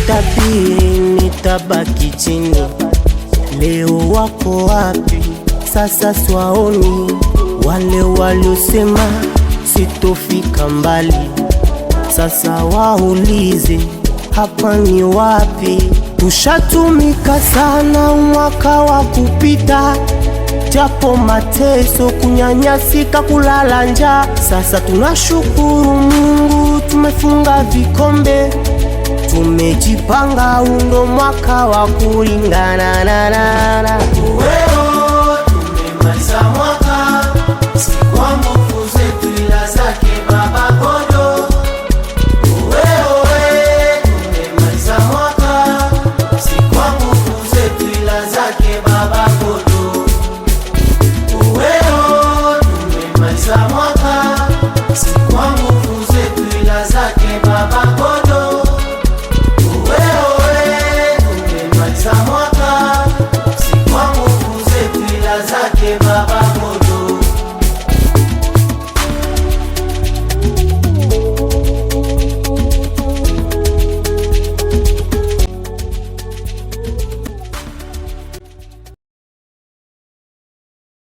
Usinitabie nitabaki chini. Leo wako wapi? Sasa swaoni. Wale waliosema sitofika mbali, sasa waulize hapa ni wapi? Tushatumika sana mwaka wa kupita, japo mateso, kunyanyasika, kulala njaa. Sasa tunashukuru Mungu tumefunga vikombe, tumejipanga, undo mwaka wa kulingana na